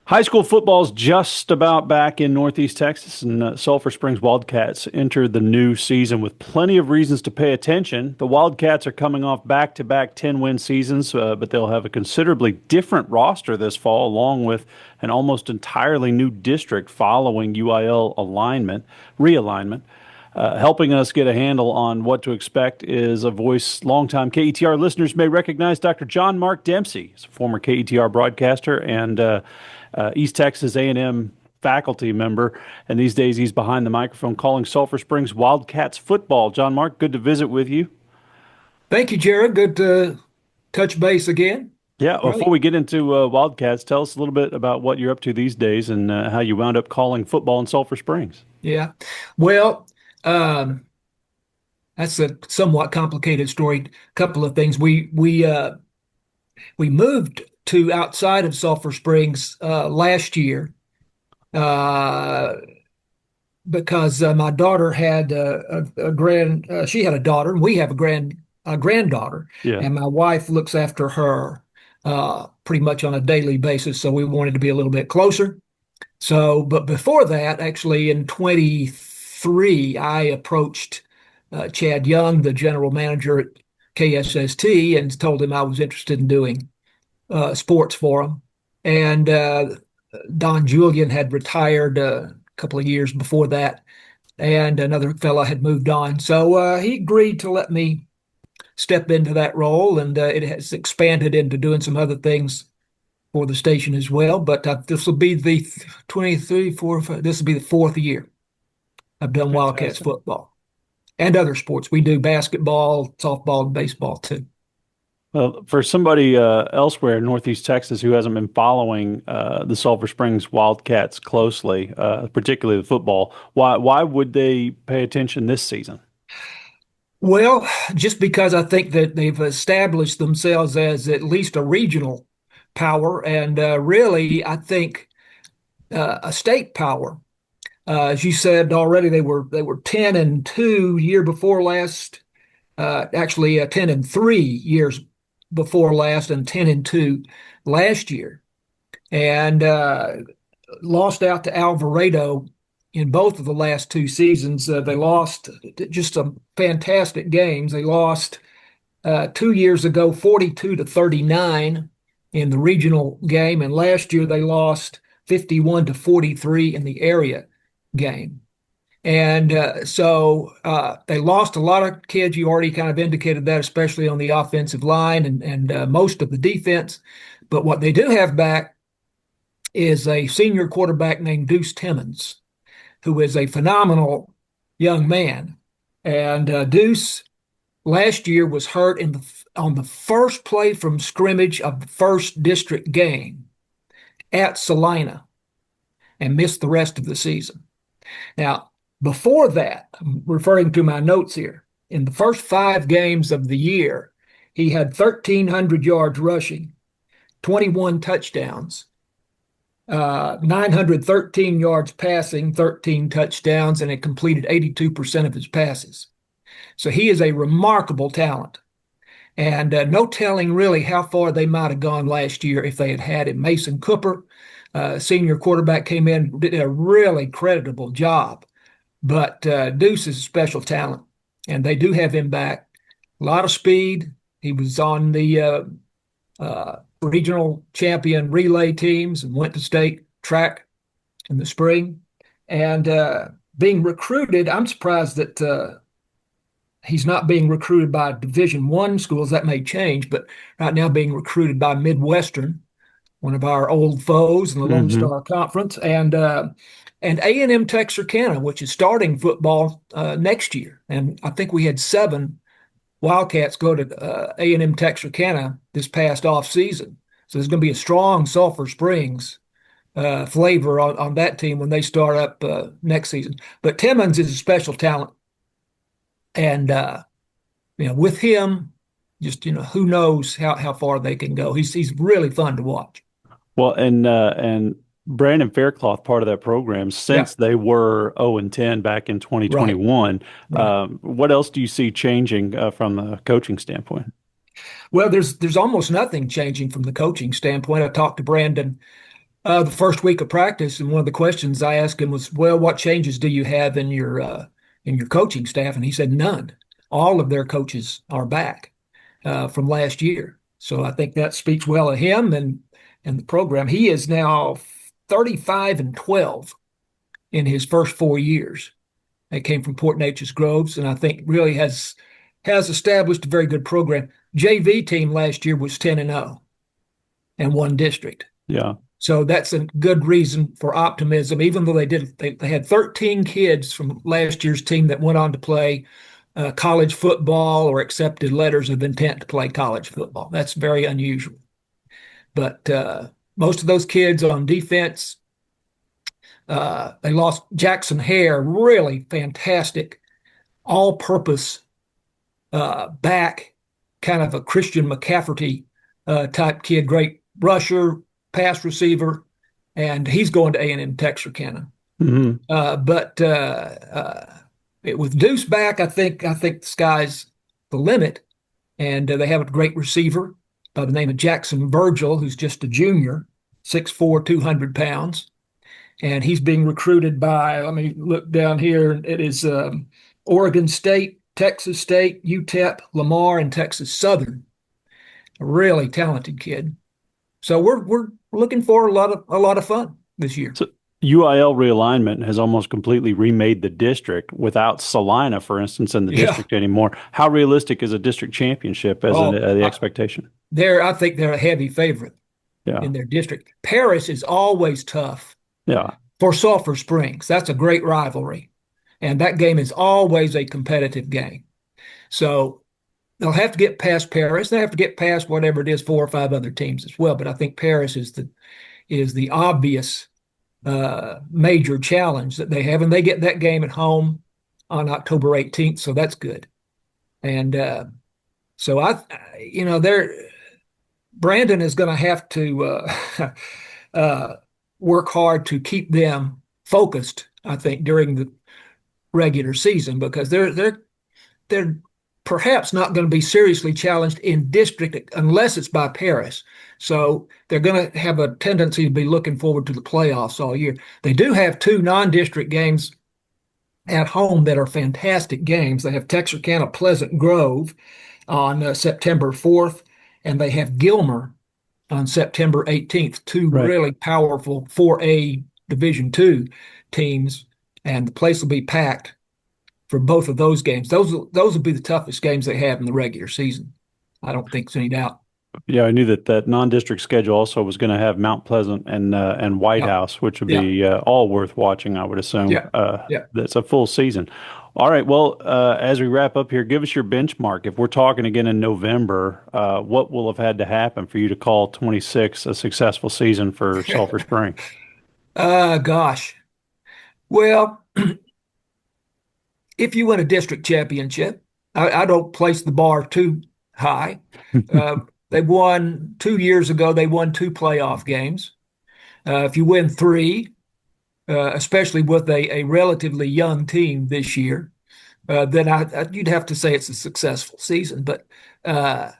High school football's just about back in Northeast Texas, and Sulphur Springs Wildcats entered the new season with plenty of reasons to pay attention. The Wildcats are coming off back-to-back 10-win seasons, but they'll have a considerably different roster this fall, along with an almost entirely new district following UIL realignment. Helping us get a handle on what to expect is a voice longtime KETR listeners may recognize, Dr. Mark Dempsey. He's a former KETR broadcaster and East Texas A&M faculty member, and these days he's behind the microphone calling Sulphur Springs Wildcats football. Mark, good to visit with you. Thank you, Jerrod. Good to touch base again. Yeah, Right. before we get into Wildcats, tell us a little bit about what you're up to these days and how you wound up calling football in Sulphur Springs. Yeah. Well, um, that's a somewhat complicated story. A couple of things. We moved to outside of Sulphur Springs last year uh, because my daughter had she had a daughter, and we have a granddaughter, Yeah. and my wife looks after her pretty much on a daily basis. So we wanted to be a little bit closer. So, but before that, actually in 23, I approached Chad Young, the general manager at KSST, and told him I was interested in doing sports for him. And Don Julian had retired a couple of years before that, and another fella had moved on. So he agreed to let me step into that role, and it has expanded into doing some other things for the station as well. But this will be the 23, 4, 5, this will be the fourth year I've done Wildcats football and other sports. We do basketball, softball, and baseball too. Well, for somebody elsewhere in Northeast Texas who hasn't been following the Sulphur Springs Wildcats closely, particularly the football, why would they pay attention this season? Well, just because I think that they've established themselves as at least a regional power, and really, I think a state power. As you said already, they were 10-2 year before last. Actually, 10-3 years before last, and 10-2 last year, and lost out to Alvarado in both of the last two seasons. They lost just some fantastic games. They lost 2 years ago, 42-39 in the regional game, and last year they lost 51-43 in the area game. And so they lost a lot of kids. You already kind of indicated that, especially on the offensive line and most of the defense. But what they do have back is a senior quarterback named Deuce Timmons, who is a phenomenal young man. And Deuce last year was hurt on the first play from scrimmage of the first district game at Salina and missed the rest of the season. Now, before that, I'm referring to my notes here, in the first 5 games of the year, he had 1,300 yards rushing, 21 touchdowns, 913 yards passing, 13 touchdowns, and it completed 82% of his passes. So he is a remarkable talent. And no telling really how far they might have gone last year if they had had him. Mason Cooper, senior quarterback, came in, did a really creditable job. But Deuce is a special talent, and they do have him back. A lot of speed. He was on the regional champion relay teams and went to state track in the spring. And being recruited, I'm surprised that he's not being recruited by Division I schools. That may change, but right now being recruited by Midwestern, one of our old foes in the Lone Star Conference, and A&M Texarkana, which is starting football next year. And I think we had 7 Wildcats go to A&M Texarkana this past off season. So there's going to be a strong Sulphur Springs flavor on that team when they start up next season. But Timmons is a special talent. And, with him, just, who knows how far they can go. He's really fun to watch. Well, and Brandon Faircloth, part of that program, since they were 0-10 back in 2021. Right. What else do you see changing from the coaching standpoint? Well, there's almost nothing changing from the coaching standpoint. I talked to Brandon The first week of practice, and one of the questions I asked him was, "Well, what changes do you have in your coaching staff?" And he said, "None. All of their coaches are back from last year." So I think that speaks well of him and the program. He is now 35-12 in his first 4 years. They came from Port Neches Groves, and I think really has established a very good program. JV team last year was 10-0 and won district. Yeah. So that's a good reason for optimism, even though they had 13 kids from last year's team that went on to play college football or accepted letters of intent to play college football. That's very unusual. But most of those kids on defense, they lost Jackson Hare, really fantastic, all-purpose back, kind of a Christian McCafferty type kid, great rusher, pass receiver, and he's going to A&M Texarkana. Mm-hmm. But with Deuce back, I think the sky's the limit, and they have a great receiver by the name of Jackson Virgil, who's just a junior, 6'4", 200 pounds, and he's being recruited by, let me look down here, it is Oregon State, Texas State, UTEP, Lamar, and Texas Southern. A really talented kid. So we're looking for a lot of fun this year. So UIL realignment has almost completely remade the district without Salina, for instance, in the district anymore. How realistic is a district championship as the expectation? I think they're a heavy favorite in their district. Paris is always tough for Sulphur Springs. That's a great rivalry. And that game is always a competitive game. So they'll have to get past Paris. They have to get past whatever it is, 4 or 5 other teams as well. But I think Paris is the obvious major challenge that they have, and they get that game at home on October 18th, so that's good. And so Brandon is going to have to work hard to keep them focused, I think, during the regular season, because they're perhaps not going to be seriously challenged in district unless it's by Paris. So they're going to have a tendency to be looking forward to the playoffs all year. They do have 2 non-district games at home that are fantastic games. They have Texarkana Pleasant Grove on September 4th, and they have Gilmer on September 18th, 2 really powerful 4A Division II teams, and the place will be packed for both of those games. Those will be the toughest games they have in the regular season. I don't think there's any doubt. Yeah, I knew that non-district schedule also was going to have Mount Pleasant and White House, which would be all worth watching, I would assume. That's a full season. All right, well, as we wrap up here, give us your benchmark. If we're talking again in November, what will have had to happen for you to call 26 a successful season for Sulphur Springs? Gosh. Well, if you win a district championship, I don't place the bar too high. They won 2 years ago. They won 2 playoff games. If you win 3, especially with a relatively young team this year, then you'd have to say it's a successful season. But I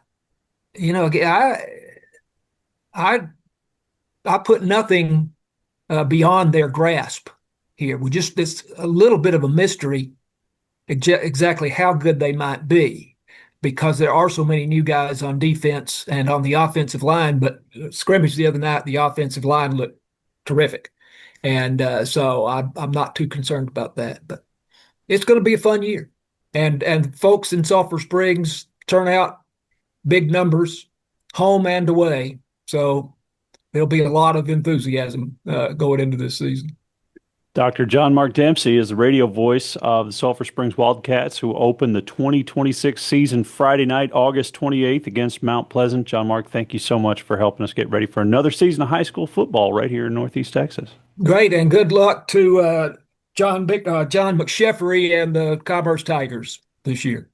put nothing beyond their grasp here. It's a little bit of a mystery exactly how good they might be, because there are so many new guys on defense and on the offensive line. But scrimmage the other night, the offensive line looked terrific. And so I'm not too concerned about that. But it's going to be a fun year. And folks in Sulphur Springs turn out big numbers, home and away. So there'll be a lot of enthusiasm going into this season. Dr. John Mark Dempsey is the radio voice of the Sulphur Springs Wildcats, who open the 2026 season Friday night, August 28th against Mount Pleasant. John Mark, thank you so much for helping us get ready for another season of high school football right here in Northeast Texas. Great, and good luck to John McSheffery and the Commerce Tigers this year.